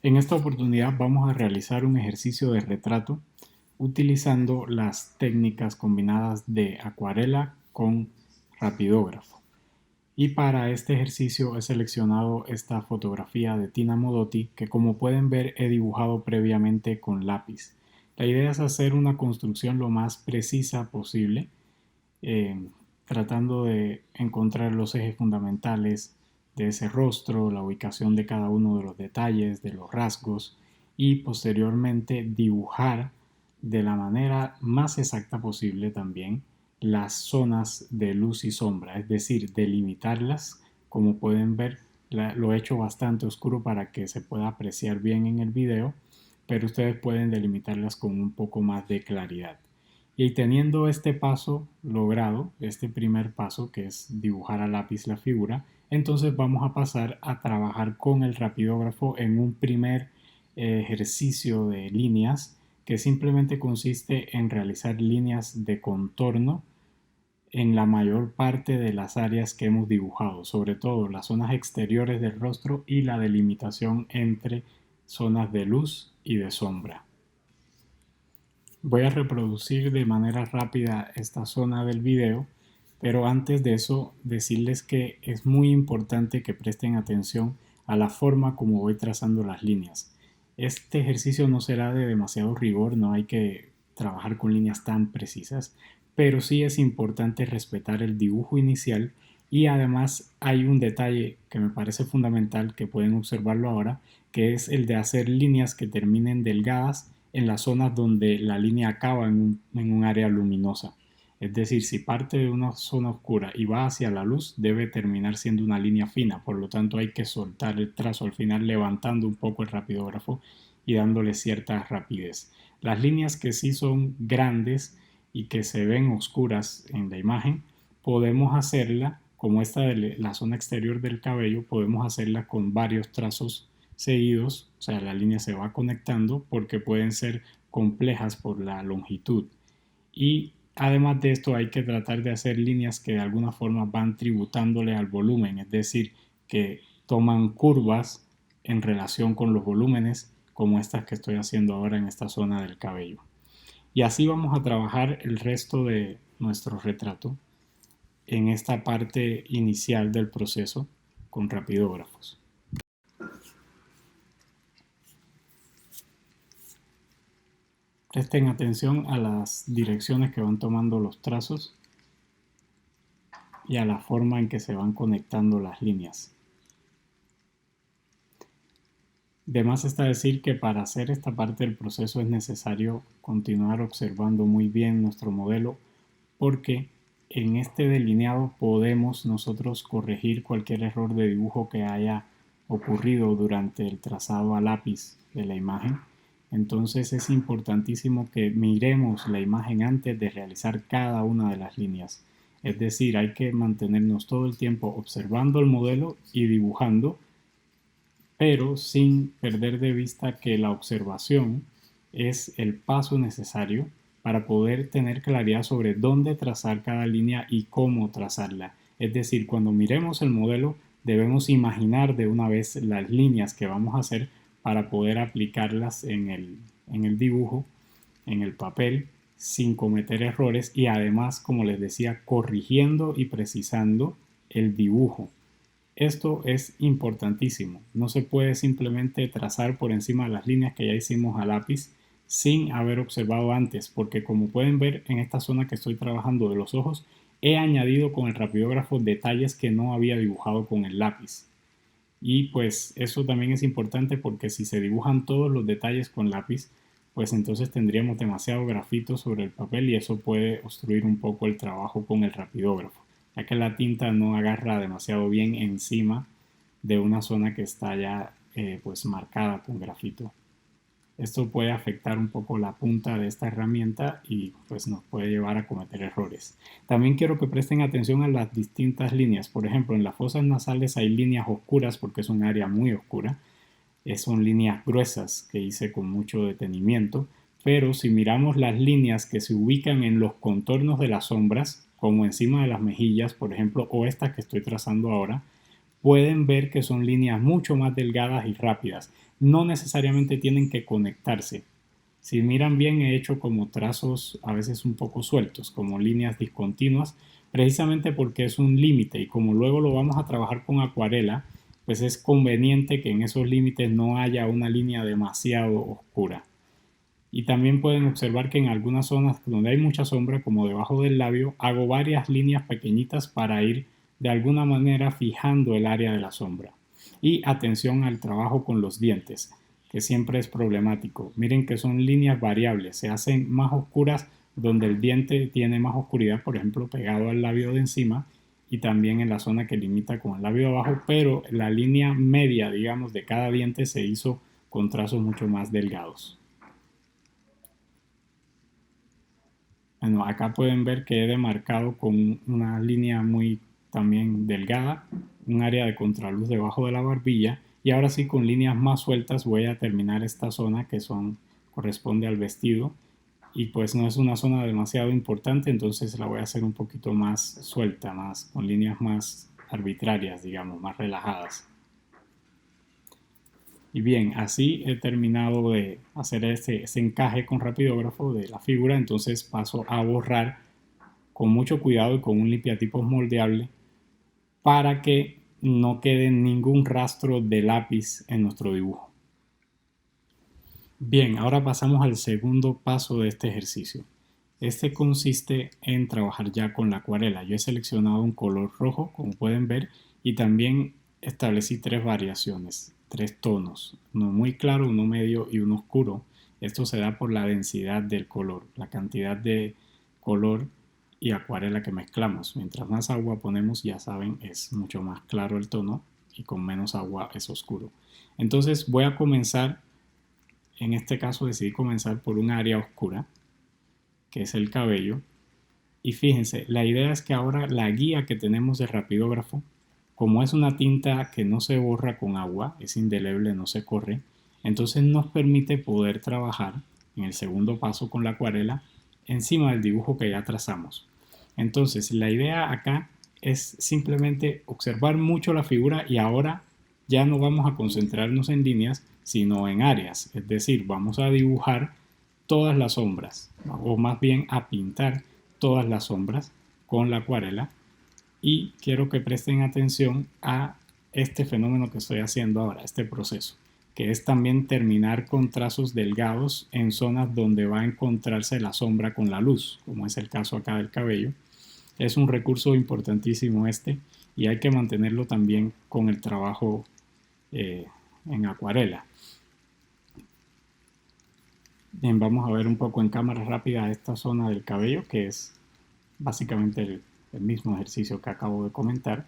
En esta oportunidad vamos a realizar un ejercicio de retrato utilizando las técnicas combinadas de acuarela con rapidógrafo. Y para este ejercicio he seleccionado esta fotografía de Tina Modotti que, como pueden ver, he dibujado previamente con lápiz. La idea es hacer una construcción lo más precisa posible, eh, tratando de encontrar los ejes fundamentales de ese rostro, la ubicación de cada uno de los detalles, de los rasgos, y posteriormente dibujar de la manera más exacta posible también las zonas de luz y sombra, es decir, delimitarlas. Como pueden ver, lo he hecho bastante oscuro para que se pueda apreciar bien en el video, pero ustedes pueden delimitarlas con un poco más de claridad. Y teniendo este paso logrado, este primer paso que es dibujar a lápiz la figura, entonces vamos a pasar a trabajar con el rapidógrafo en un primer ejercicio de líneas que simplemente consiste en realizar líneas de contorno en la mayor parte de las áreas que hemos dibujado, sobre todo las zonas exteriores del rostro y la delimitación entre zonas de luz y de sombra. Voy a reproducir de manera rápida esta zona del video, pero antes de eso decirles que es muy importante que presten atención a la forma como voy trazando las líneas. Este ejercicio no será de demasiado rigor, no hay que trabajar con líneas tan precisas, pero sí es importante respetar el dibujo inicial. Y además hay un detalle que me parece fundamental, que pueden observarlo ahora, que es el de hacer líneas que terminen delgadas en las zonas donde la línea acaba en un área luminosa. Es decir, si parte de una zona oscura y va hacia la luz, debe terminar siendo una línea fina. Por lo tanto, hay que soltar el trazo al final, levantando un poco el rapidógrafo y dándole cierta rapidez. Las líneas que sí son grandes y que se ven oscuras en la imagen, podemos hacerla, como esta de la zona exterior del cabello, podemos hacerla con varios trazos seguidos, o sea, la línea se va conectando porque pueden ser complejas por la longitud. Y además de esto hay que tratar de hacer líneas que de alguna forma van tributándole al volumen, es decir, que toman curvas en relación con los volúmenes, como estas que estoy haciendo ahora en esta zona del cabello. Y así vamos a trabajar el resto de nuestro retrato en esta parte inicial del proceso con rapidógrafos. Presten atención a las direcciones que van tomando los trazos y a la forma en que se van conectando las líneas. De más está decir que para hacer esta parte del proceso es necesario continuar observando muy bien nuestro modelo, porque en este delineado podemos nosotros corregir cualquier error de dibujo que haya ocurrido durante el trazado a lápiz de la imagen. Entonces es importantísimo que miremos la imagen antes de realizar cada una de las líneas. Es decir, hay que mantenernos todo el tiempo observando el modelo y dibujando, pero sin perder de vista que la observación es el paso necesario para poder tener claridad sobre dónde trazar cada línea y cómo trazarla. Es decir, cuando miremos el modelo debemos imaginar de una vez las líneas que vamos a hacer para poder aplicarlas en el dibujo, en el papel, sin cometer errores y además, como les decía, corrigiendo y precisando el dibujo. Esto es importantísimo. No se puede simplemente trazar por encima de las líneas que ya hicimos a lápiz sin haber observado antes, porque como pueden ver en esta zona que estoy trabajando de los ojos, he añadido con el rapidógrafo detalles que no había dibujado con el lápiz. Y pues eso también es importante porque si se dibujan todos los detalles con lápiz, pues entonces tendríamos demasiado grafito sobre el papel y eso puede obstruir un poco el trabajo con el rapidógrafo, ya que la tinta no agarra demasiado bien encima de una zona que está ya pues marcada con grafito. Esto puede afectar un poco la punta de esta herramienta y pues nos puede llevar a cometer errores. También quiero que presten atención a las distintas líneas. Por ejemplo, en las fosas nasales hay líneas oscuras porque es un área muy oscura. Son líneas gruesas que hice con mucho detenimiento. Pero si miramos las líneas que se ubican en los contornos de las sombras, como encima de las mejillas, por ejemplo, o estas que estoy trazando ahora, pueden ver que son líneas mucho más delgadas y rápidas. No necesariamente tienen que conectarse. Si miran bien, he hecho como trazos a veces un poco sueltos, como líneas discontinuas, precisamente porque es un límite y como luego lo vamos a trabajar con acuarela, pues es conveniente que en esos límites no haya una línea demasiado oscura. Y también pueden observar que en algunas zonas donde hay mucha sombra, como debajo del labio, hago varias líneas pequeñitas para ir de alguna manera fijando el área de la sombra. Y atención al trabajo con los dientes, que siempre es problemático. Miren que son líneas variables, se hacen más oscuras donde el diente tiene más oscuridad, por ejemplo, pegado al labio de encima y también en la zona que limita con el labio de abajo, pero la línea media, digamos, de cada diente se hizo con trazos mucho más delgados. Bueno, acá pueden ver que he demarcado con una línea muy también delgada, un área de contraluz debajo de la barbilla y ahora sí con líneas más sueltas voy a terminar esta zona que corresponde al vestido y pues no es una zona demasiado importante, entonces la voy a hacer un poquito más suelta, más con líneas más arbitrarias, digamos, más relajadas. Y bien, así he terminado de hacer ese encaje con rapidógrafo de la figura, entonces paso a borrar con mucho cuidado y con un limpiatipos moldeable para que no quede ningún rastro de lápiz en nuestro dibujo. Bien, ahora pasamos al segundo paso de este ejercicio. Este consiste en trabajar ya con la acuarela. Yo he seleccionado un color rojo, como pueden ver, y también establecí tres variaciones, tres tonos, uno muy claro, uno medio y uno oscuro. Esto se da por la densidad del color, la cantidad de color y acuarela que mezclamos. Mientras más agua ponemos, ya saben, es mucho más claro el tono y con menos agua es oscuro. Entonces voy a comenzar, en este caso decidí comenzar por un área oscura, que es el cabello. Y fíjense, la idea es que ahora la guía que tenemos de rapidógrafo, como es una tinta que no se borra con agua, es indeleble, no se corre, entonces nos permite poder trabajar en el segundo paso con la acuarela encima del dibujo que ya trazamos. Entonces la idea acá es simplemente observar mucho la figura y ahora ya no vamos a concentrarnos en líneas, sino en áreas, es decir, vamos a dibujar todas las sombras, o más bien a pintar todas las sombras con la acuarela y quiero que presten atención a este fenómeno que estoy haciendo ahora, este proceso, que es también terminar con trazos delgados en zonas donde va a encontrarse la sombra con la luz, como es el caso acá del cabello. Es un recurso importantísimo este y hay que mantenerlo también con el trabajo en acuarela. Bien, vamos a ver un poco en cámara rápida esta zona del cabello, que es básicamente el mismo ejercicio que acabo de comentar.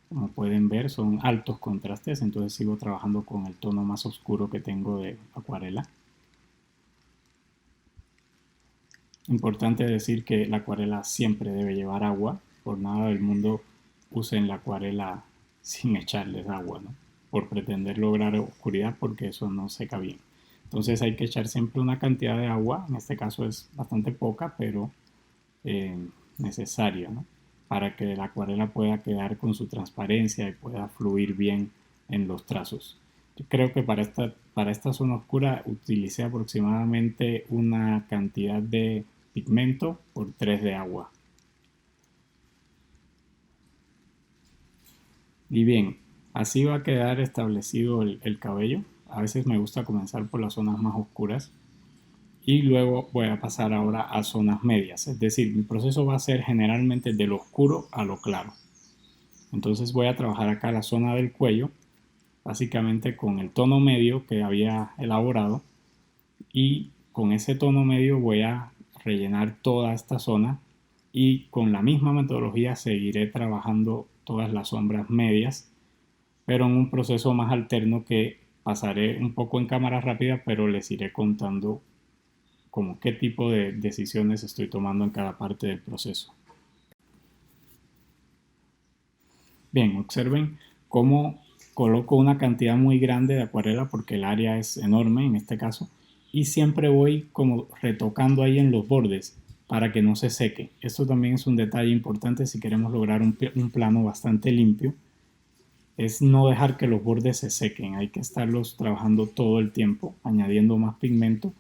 Como pueden ver, son altos contrastes, entonces sigo trabajando con el tono más oscuro que tengo de acuarela. Importante decir que la acuarela siempre debe llevar agua, por nada del mundo usen la acuarela sin echarles agua, ¿no? Por pretender lograr oscuridad, porque eso no seca bien. Entonces hay que echar siempre una cantidad de agua, en este caso es bastante poca, pero necesaria, ¿no? Para que la acuarela pueda quedar con su transparencia y pueda fluir bien en los trazos. Yo creo que para esta zona oscura utilicé aproximadamente una cantidad de pigmento por 3 de agua. Y bien, así va a quedar establecido el cabello. A veces me gusta comenzar por las zonas más oscuras y luego voy a pasar ahora a zonas medias. Es decir, mi proceso va a ser generalmente de lo oscuro a lo claro. Entonces voy a trabajar acá la zona del cuello, básicamente con el tono medio que había elaborado y con ese tono medio voy a rellenar toda esta zona y con la misma metodología seguiré trabajando todas las sombras medias, pero en un proceso más alterno que pasaré un poco en cámara rápida, pero les iré contando como qué tipo de decisiones estoy tomando en cada parte del proceso. Bien, observen cómo coloco una cantidad muy grande de acuarela porque el área es enorme en este caso y siempre voy como retocando ahí en los bordes para que no se seque. Esto también es un detalle importante si queremos lograr un plano bastante limpio. es no dejar que los bordes se sequen, hay que estarlos trabajando todo el tiempo, añadiendo más pigmento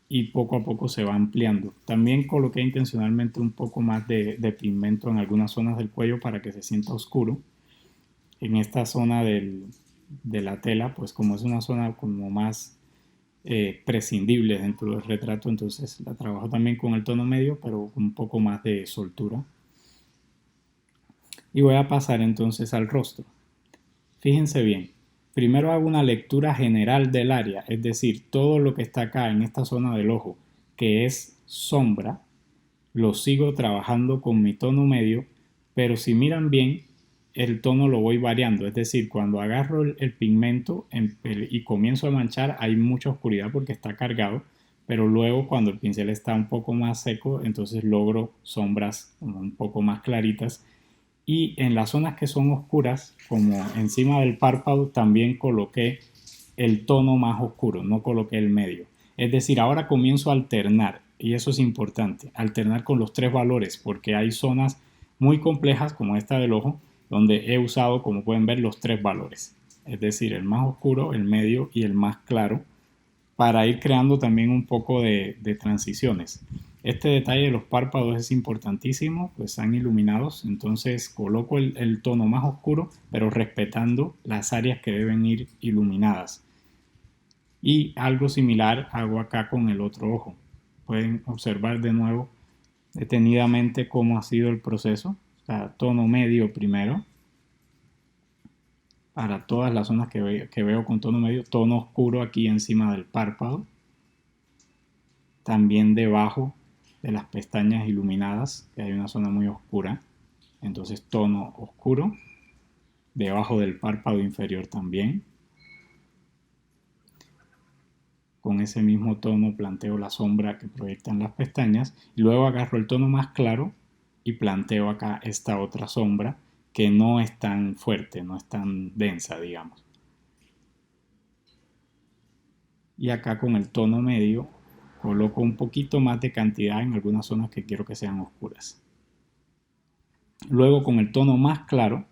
y poco a poco se va ampliando. También coloqué intencionalmente un poco más de pigmento en algunas zonas del cuello para que se sienta oscuro. En esta zona de la tela, pues como es una zona como más prescindible dentro del retrato, entonces la trabajo también con el tono medio, pero con un poco más de soltura. Y voy a pasar entonces al rostro. Fíjense bien, primero hago una lectura general del área, es decir, todo lo que está acá en esta zona del ojo, que es sombra, lo sigo trabajando con mi tono medio, pero si miran bien, el tono lo voy variando, es decir, cuando agarro el pigmento y comienzo a manchar hay mucha oscuridad porque está cargado, pero luego cuando el pincel está un poco más seco, entonces logro sombras un poco más claritas y en las zonas que son oscuras, como encima del párpado, también coloqué el tono más oscuro, no coloqué el medio. Es decir, ahora comienzo a alternar, y eso es importante, alternar con los tres valores, porque hay zonas muy complejas, como esta del ojo, donde he usado, como pueden ver, los tres valores. Es decir, el más oscuro, el medio y el más claro, para ir creando también un poco de transiciones. Este detalle de los párpados es importantísimo, pues están iluminados, entonces coloco el tono más oscuro, pero respetando las áreas que deben ir iluminadas. Y algo similar hago acá con el otro ojo. Pueden observar de nuevo detenidamente cómo ha sido el proceso. O sea, tono medio primero, para todas las zonas que veo con tono medio, tono oscuro aquí encima del párpado, también debajo de las pestañas iluminadas, que hay una zona muy oscura, entonces tono oscuro, debajo del párpado inferior también. Con ese mismo tono planteo la sombra que proyectan las pestañas y luego agarro el tono más claro y planteo acá esta otra sombra que no es tan fuerte, no es tan densa, digamos. Y acá con el tono medio coloco un poquito más de cantidad en algunas zonas que quiero que sean oscuras. Luego con el tono más claro,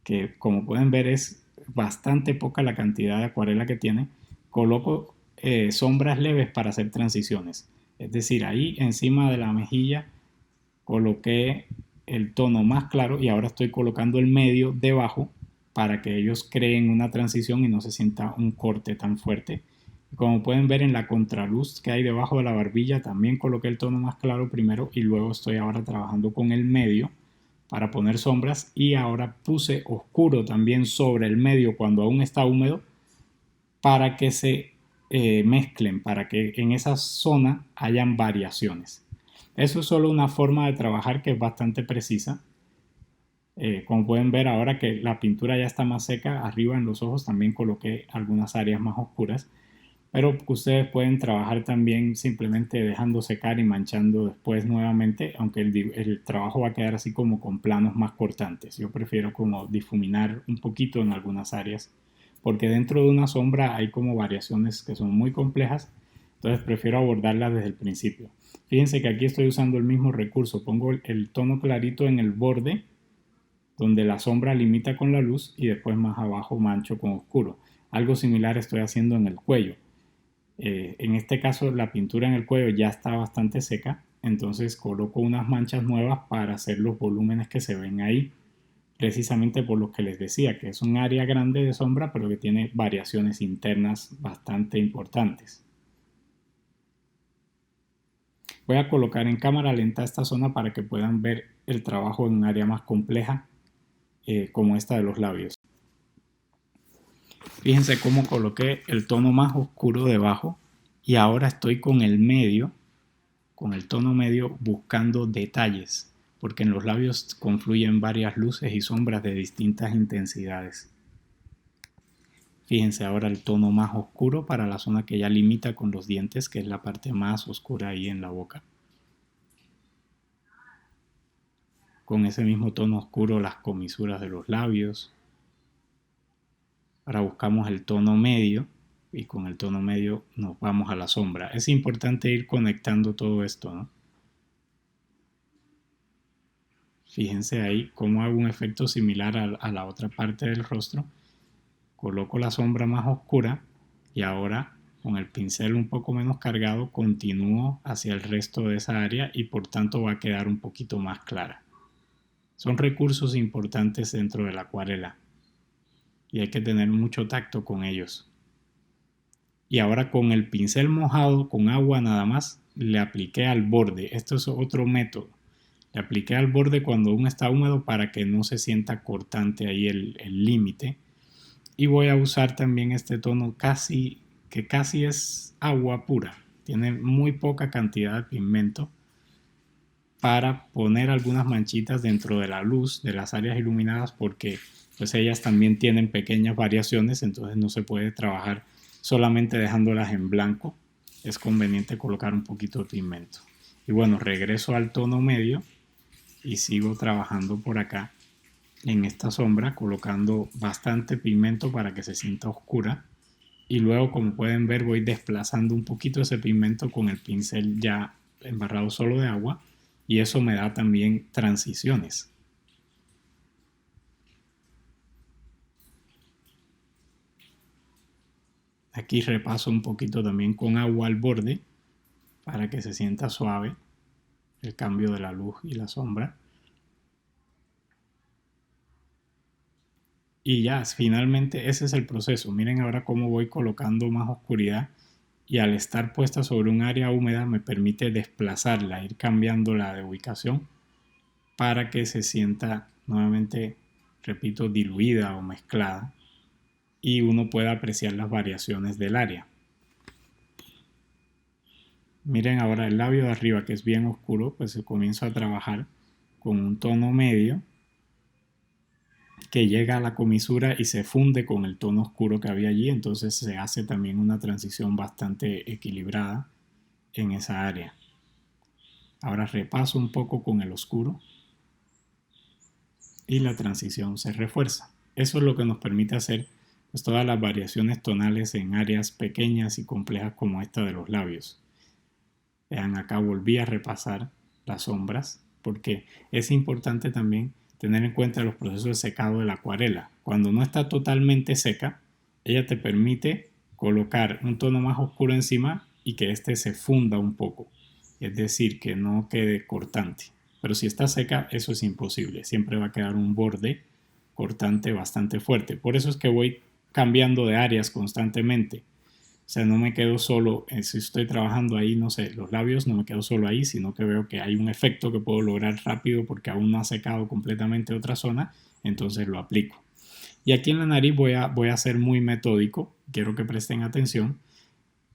que como pueden ver es bastante poca la cantidad de acuarela que tiene, coloco sombras leves para hacer transiciones. Es decir, ahí encima de la mejilla coloqué el tono más claro y ahora estoy colocando el medio debajo para que ellos creen una transición y no se sienta un corte tan fuerte. Como pueden ver en la contraluz que hay debajo de la barbilla, también coloqué el tono más claro primero y luego estoy ahora trabajando con el medio para poner sombras y ahora puse oscuro también sobre el medio cuando aún está húmedo para que se mezclen, para que en esa zona hayan variaciones. Eso es solo una forma de trabajar que es bastante precisa. Como pueden ver ahora que la pintura ya está más seca, arriba en los ojos también coloqué algunas áreas más oscuras, pero ustedes pueden trabajar también simplemente dejando secar y manchando después nuevamente, aunque el trabajo va a quedar así como con planos más cortantes. Yo prefiero como difuminar un poquito en algunas áreas, porque dentro de una sombra hay como variaciones que son muy complejas, entonces prefiero abordarlas desde el principio. Fíjense que aquí estoy usando el mismo recurso, pongo el tono clarito en el borde, donde la sombra limita con la luz y después más abajo mancho con oscuro. Algo similar estoy haciendo en el cuello. En este caso la pintura en el cuello ya está bastante seca, entonces coloco unas manchas nuevas para hacer los volúmenes que se ven ahí, precisamente por lo que les decía, que es un área grande de sombra, pero que tiene variaciones internas bastante importantes. Voy a colocar en cámara lenta esta zona para que puedan ver el trabajo en un área más compleja, como esta de los labios. Fíjense cómo coloqué el tono más oscuro debajo y ahora estoy con el medio, con el tono medio buscando detalles, porque en los labios confluyen varias luces y sombras de distintas intensidades. Fíjense ahora el tono más oscuro para la zona que ya limita con los dientes, que es la parte más oscura ahí en la boca. Con ese mismo tono oscuro las comisuras de los labios. Ahora buscamos el tono medio y con el tono medio nos vamos a la sombra. Es importante ir conectando todo esto, ¿no? Fíjense ahí cómo hago un efecto similar a la otra parte del rostro. Coloco la sombra más oscura y ahora con el pincel un poco menos cargado continúo hacia el resto de esa área y por tanto va a quedar un poquito más clara. Son recursos importantes dentro de la acuarela y hay que tener mucho tacto con ellos. Y ahora con el pincel mojado, con agua nada más, le apliqué al borde. Esto es otro método. Le apliqué al borde cuando aún está húmedo para que no se sienta cortante ahí el límite. Y voy a usar también este tono que casi es agua pura. Tiene muy poca cantidad de pigmento para poner algunas manchitas dentro de la luz de las áreas iluminadas porque pues ellas también tienen pequeñas variaciones, entonces no se puede trabajar solamente dejándolas en blanco. Es conveniente colocar un poquito de pigmento. Y bueno, regreso al tono medio y sigo trabajando por acá en esta sombra colocando bastante pigmento para que se sienta oscura y luego, como pueden ver, voy desplazando un poquito ese pigmento con el pincel ya embarrado solo de agua y eso me da también transiciones. Aquí repaso un poquito también con agua al borde para que se sienta suave el cambio de la luz y la sombra. Y ya, finalmente ese es el proceso. Miren ahora cómo voy colocando más oscuridad y al estar puesta sobre un área húmeda me permite desplazarla, ir cambiándola de ubicación para que se sienta nuevamente, repito, diluida o mezclada y uno pueda apreciar las variaciones del área. Miren ahora el labio de arriba que es bien oscuro, pues comienzo a trabajar con un tono medio que llega a la comisura y se funde con el tono oscuro que había allí, entonces se hace también una transición bastante equilibrada en esa área. Ahora repaso un poco con el oscuro y la transición se refuerza. Eso es lo que nos permite hacer pues, todas las variaciones tonales en áreas pequeñas y complejas como esta de los labios. Vean, acá volví a repasar las sombras porque es importante también tener en cuenta los procesos de secado de la acuarela. Cuando no está totalmente seca, ella te permite colocar un tono más oscuro encima y que este se funda un poco, es decir, que no quede cortante. Pero si está seca, eso es imposible, siempre va a quedar un borde cortante bastante fuerte. Por eso es que voy cambiando de áreas constantemente. O sea, no me quedo solo, si estoy trabajando ahí, no sé, los labios, no me quedo solo ahí, sino que veo que hay un efecto que puedo lograr rápido porque aún no ha secado completamente otra zona, entonces lo aplico. Y aquí en la nariz voy a ser muy metódico, quiero que presten atención,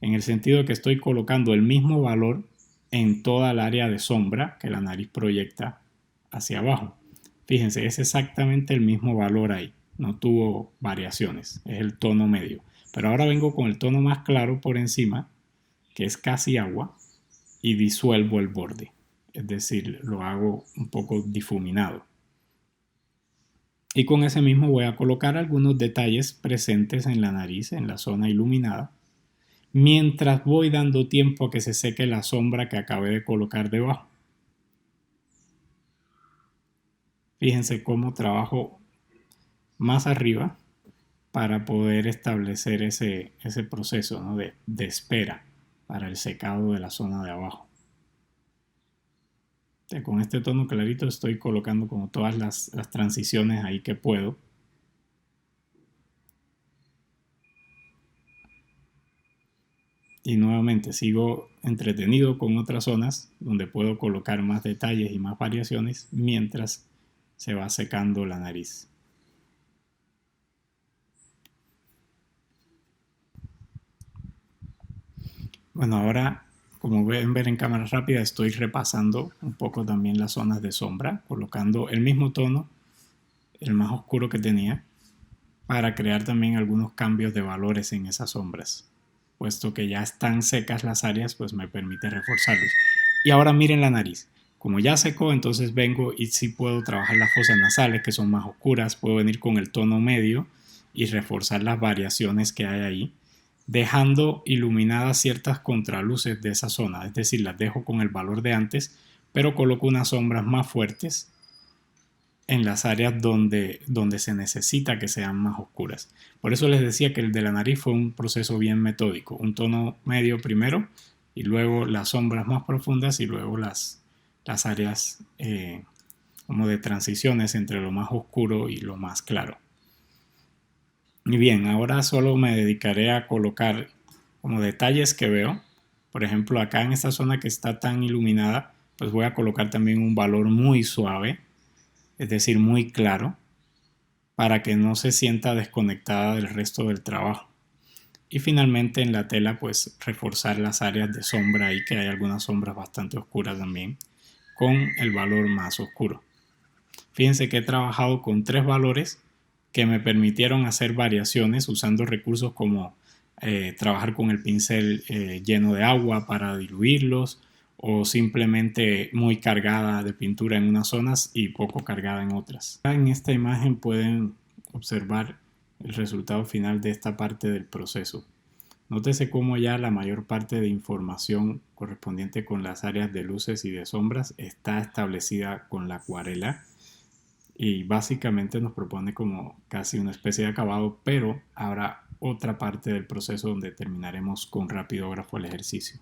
en el sentido de que estoy colocando el mismo valor en toda el área de sombra que la nariz proyecta hacia abajo. Fíjense, es exactamente el mismo valor ahí, no tuvo variaciones, es el tono medio. Pero ahora vengo con el tono más claro por encima, que es casi agua, y disuelvo el borde. Es decir, lo hago un poco difuminado. Y con ese mismo voy a colocar algunos detalles presentes en la nariz, en la zona iluminada, mientras voy dando tiempo a que se seque la sombra que acabé de colocar debajo. Fíjense cómo trabajo más arriba para poder establecer ese proceso, ¿no? de espera para el secado de la zona de abajo. Con este tono clarito estoy colocando como todas las transiciones ahí que puedo. Y nuevamente sigo entretenido con otras zonas donde puedo colocar más detalles y más variaciones mientras se va secando la nariz. Bueno, ahora como pueden ver en cámara rápida estoy repasando un poco también las zonas de sombra, colocando el mismo tono, el más oscuro que tenía, para crear también algunos cambios de valores en esas sombras. Puesto que ya están secas las áreas, pues me permite reforzarlos. Y ahora miren la nariz. Como ya secó, entonces vengo y sí puedo trabajar las fosas nasales, que son más oscuras. Puedo venir con el tono medio y reforzar las variaciones que hay ahí, dejando iluminadas ciertas contraluces de esa zona. Es decir, las dejo con el valor de antes, pero coloco unas sombras más fuertes en las áreas donde se necesita que sean más oscuras. Por eso les decía que el de la nariz fue un proceso bien metódico, un tono medio primero y luego las sombras más profundas y luego las áreas como de transiciones entre lo más oscuro y lo más claro. Y bien, ahora solo me dedicaré a colocar como detalles que veo. Por ejemplo, acá en esta zona que está tan iluminada, pues voy a colocar también un valor muy suave, es decir, muy claro, para que no se sienta desconectada del resto del trabajo. Y finalmente en la tela, pues reforzar las áreas de sombra ahí, que hay algunas sombras bastante oscuras también, con el valor más oscuro. Fíjense que he trabajado con 3 valores que me permitieron hacer variaciones usando recursos como trabajar con el pincel lleno de agua para diluirlos o simplemente muy cargada de pintura en unas zonas y poco cargada en otras. En esta imagen pueden observar el resultado final de esta parte del proceso. Nótese cómo ya la mayor parte de información correspondiente con las áreas de luces y de sombras está establecida con la acuarela y básicamente nos propone como casi una especie de acabado, pero habrá otra parte del proceso donde terminaremos con rapidógrafo el ejercicio.